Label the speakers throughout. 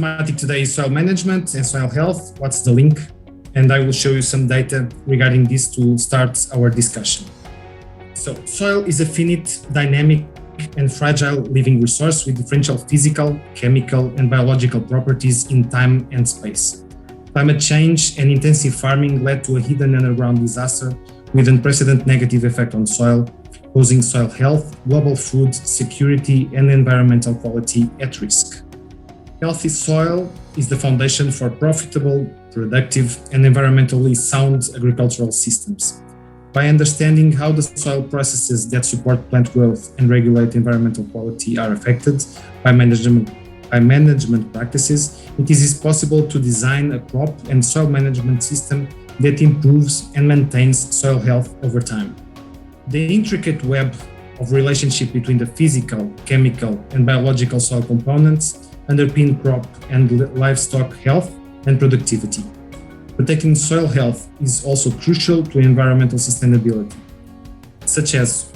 Speaker 1: thematic today is soil management and soil health. What's the link? And I will show you some data regarding this to start our discussion. So soil is a finite, dynamic, and fragile living resource with differential physical, chemical, and biological properties in time and space. Climate change and intensive farming led to a hidden underground disaster with unprecedented negative effect on soil, posing soil health, global food security, and environmental quality at risk. Healthy soil is the foundation for profitable, productive, and environmentally sound agricultural systems. By understanding how the soil processes that support plant growth and regulate environmental quality are affected by management practices, it is possible to design a crop and soil management system that improves and maintains soil health over time. The intricate web of relationship between the physical, chemical, and biological soil components underpin crop and livestock health and productivity. Protecting soil health is also crucial to environmental sustainability, such as,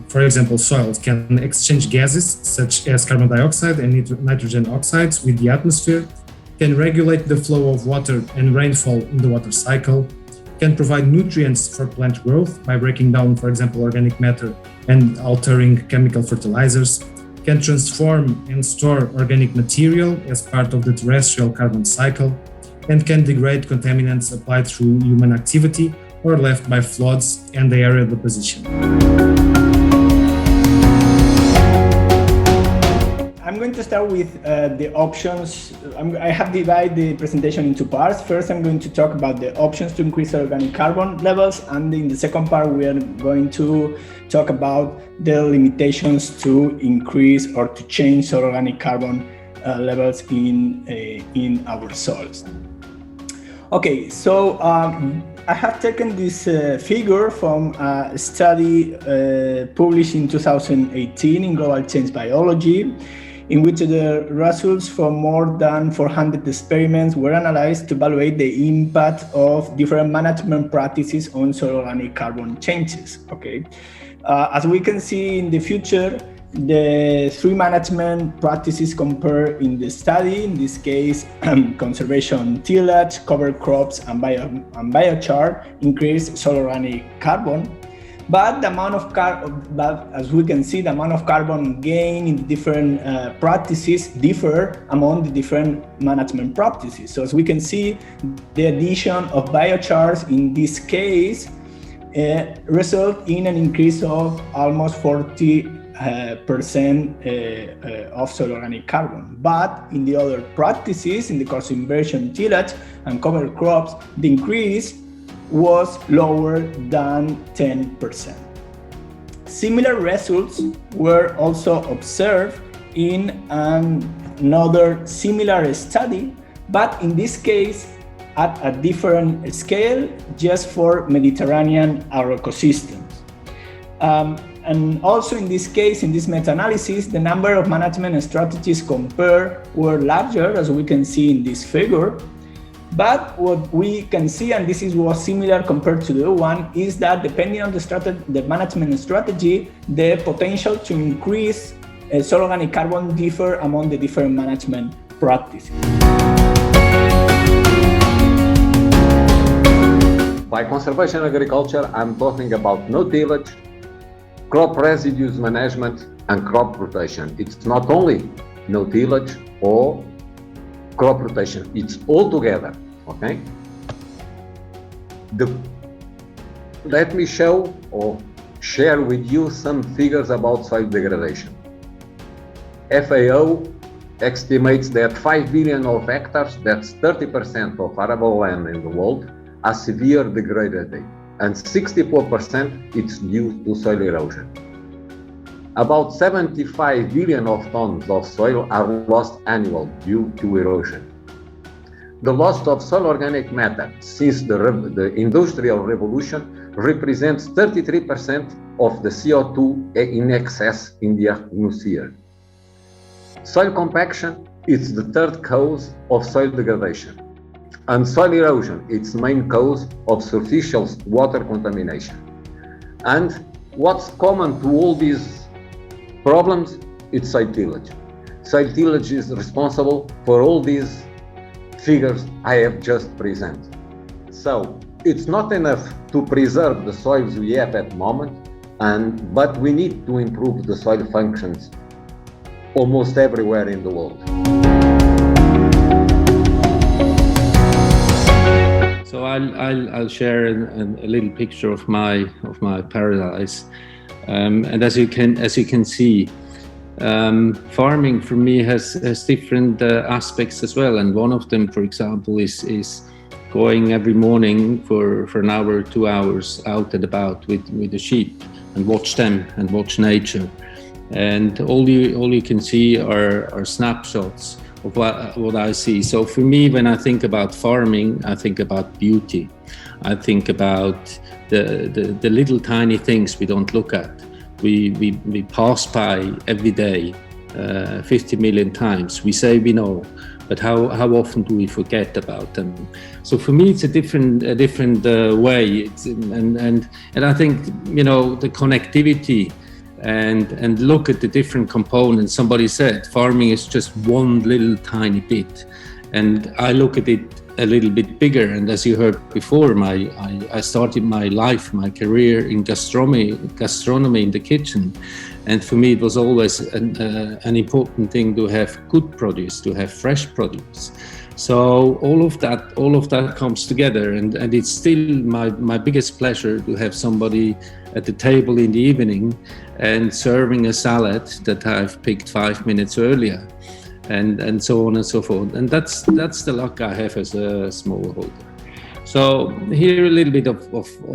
Speaker 1: for example, soils can exchange gases such as carbon dioxide and nitrogen oxides with the atmosphere, can regulate the flow of water and rainfall in the water cycle, can provide nutrients for plant growth by breaking down, for example, organic matter and altering chemical fertilizers, can transform and store organic material as part of the terrestrial carbon cycle, and can degrade contaminants applied through human activity or left by floods and the aerial deposition.
Speaker 2: I'm going to start with the options. I have divided the presentation into parts. First, I'm going to talk about the options to increase organic carbon levels, and in the second part, we are going to talk about the limitations to increase or to change organic carbon levels in our soils. Okay, so I have taken this figure from a study published in 2018 in Global Change Biology, in which the results from more than 400 experiments were analyzed to evaluate the impact of different management practices on soil organic carbon changes. Okay, as we can see in the future, the three management practices compared in the study, in this case, conservation tillage, cover crops, and biochar, increase soil organic carbon. But the amount of as we can see, the amount of carbon gain in the different practices differ among the different management practices. So as we can see, the addition of biochars in this case result in an increase of almost 40% of soil organic carbon. But in the other practices, in the conservation tillage and cover crops, the increase was lower than 10%. Similar results were also observed in another similar study, but in this case at a different scale, just for Mediterranean agroecosystems. And also in this case, in this meta-analysis, the number of management strategies compared were larger, as we can see in this figure. But what we can see, and this was similar compared to the other one, is that depending on the management strategy, the potential to increase soil organic carbon differ among the different management practices.
Speaker 3: By conservation agriculture, I'm talking about no tillage, crop residues management, and crop rotation. It's not only no tillage or crop rotation, it's all together, okay? Let me show or share with you some figures about soil degradation. FAO estimates that 5 billion of hectares, that's 30% of arable land in the world, are severe degraded, and 64% it's due to soil erosion. About 75 billion of tons of soil are lost annually due to erosion. The loss of soil organic matter since the Industrial Revolution represents 33% of the CO2 in excess in the atmosphere. Soil compaction is the third cause of soil degradation, and soil erosion is the main cause of superficial water contamination. And what's common to all these problems? It's soil tillage. Soil tillage is responsible for all these figures I have just presented. So it's not enough to preserve the soils we have at the moment, but we need to improve the soil functions almost everywhere in the world.
Speaker 4: So I'll share a little picture of my paradise, and as you can see, farming for me has different aspects as well. And one of them, for example, is going every morning for an hour or 2 hours out and about with the sheep and watch them and watch nature. And all you can see are snapshots of what I see. So for me, when I think about farming, I think about beauty. I think about the little tiny things we don't look at. We pass by every day 50 million times. We say we know, but how often do we forget about them? So for me, it's a different way. And I think, you know, the connectivity and look at the different components. Somebody said farming is just one little tiny bit, and I look at it a little bit bigger. And as you heard before, I started my career in gastronomy in the kitchen, and for me it was always an important thing to have good produce, to have fresh produce. So all of that comes together, and it's still my biggest pleasure to have somebody at the table in the evening and serving a salad that I've picked 5 minutes earlier, and so on and so forth. And that's the luck I have as a smallholder. So here a little bit of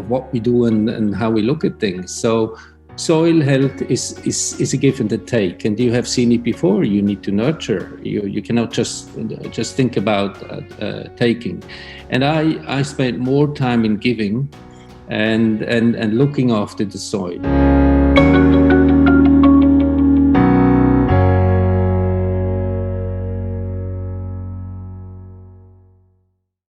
Speaker 4: what we do and how we look at things. So soil health is a give and a take, and you have seen it before. You need to nurture. You cannot just think about taking. And I spent more time in giving and looking after the soil.